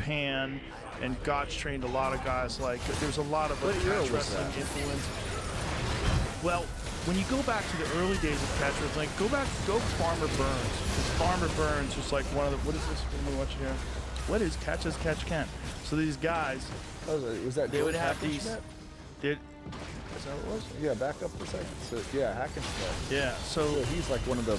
Japan, and Gotch trained a lot of guys. Like there's a lot of like, catch wrestling influence. Well, when you go back to the early days of catch wrestling, go Farmer Burns. Because Farmer Burns was like one of the, what is this? What are we watching here? What is Catch as Catch Can? So these guys, was that they would have these. Is that what it was? Yeah, back up for a second. So yeah, Hackenschmidt. Yeah, so he's like one of the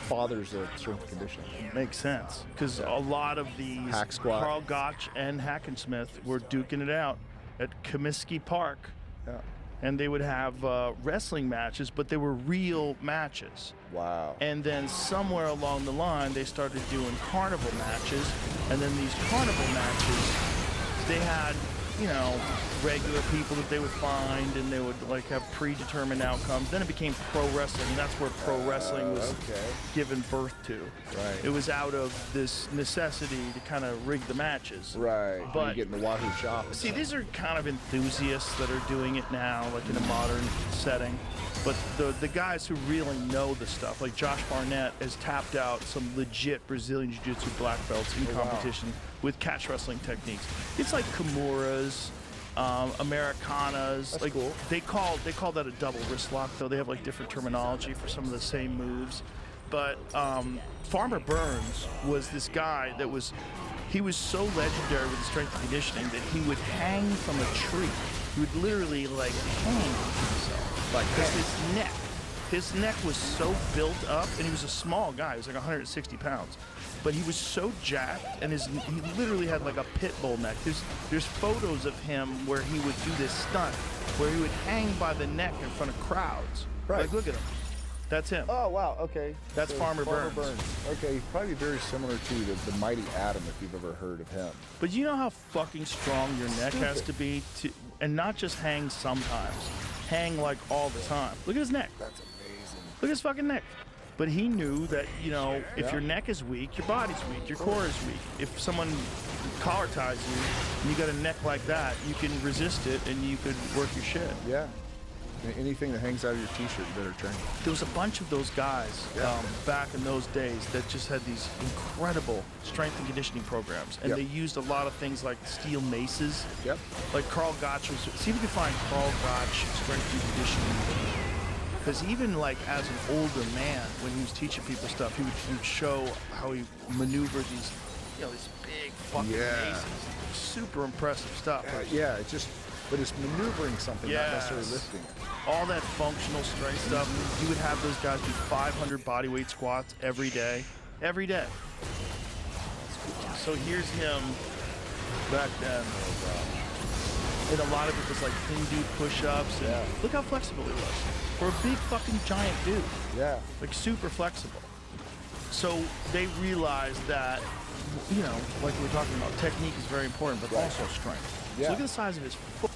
fathers of strength and conditioning. Makes sense, because a lot of these Hack squat. Carl Gotch and Hackenschmidt were duking it out at Comiskey Park. Yeah. And they would have wrestling matches, but they were real matches. Wow. And then somewhere along the line, they started doing carnival matches. And then these carnival matches, they had, you know, regular people that they would find, and they would like have predetermined outcomes. Then it became pro wrestling, and that's where pro wrestling was given birth to. Right. It was out of this necessity to kind of rig the matches. Right. But you get in the Wahoo shop. See, these are kind of enthusiasts that are doing it now, like in a modern setting. But the guys who really know the stuff, like Josh Barnett, has tapped out some legit Brazilian Jiu-Jitsu black belts in competition with catch wrestling techniques. It's like Kimuras, Americanas. That's like cool. They call that a double wrist lock, though. They have like different terminology for some of the same moves. But Farmer Burns was this guy that was, he was so legendary with the strength and conditioning that he would hang from a tree. He would literally like hang himself. Like his neck was so built up, and he was a small guy. He was like 160 pounds. But he was so jacked, and he literally had like a pit bull neck. There's photos of him where he would do this stunt, where he would hang by the neck in front of crowds. Right. Like, look at him. That's him. Oh, wow, okay. That's so Farmer Burns. Okay, probably very similar to the Mighty Atom, if you've ever heard of him. But you know how fucking strong your neck has to be, and not just hang sometimes, hang like all the time. Look at his neck. That's amazing. Look at his fucking neck. But he knew that, you know, if your neck is weak, your body's weak, your core is weak. If someone collar ties you, and you got a neck like that, you can resist it, and you could work your shit. Yeah. Anything that hangs out of your t-shirt, you better train. There was a bunch of those guys back in those days that just had these incredible strength and conditioning programs. And they used a lot of things like steel maces. Yep. Like Carl Gotch was, see if you can find Carl Gotch strength and conditioning. Because even like as an older man, when he was teaching people stuff, he would show how he maneuvered these, you know, these big fucking maces. Super impressive stuff. Yeah, it's just, but it's maneuvering something, not necessarily lifting. All that functional strength stuff, you would have those guys do 500 bodyweight squats every day. Every day. So here's him back then. And a lot of it was like Hindu push-ups. And look how flexible he was. For a big fucking giant dude. Yeah. Like super flexible. So they realized that, you know, like we were talking about, technique is very important, but also strength. So look at the size of his foot.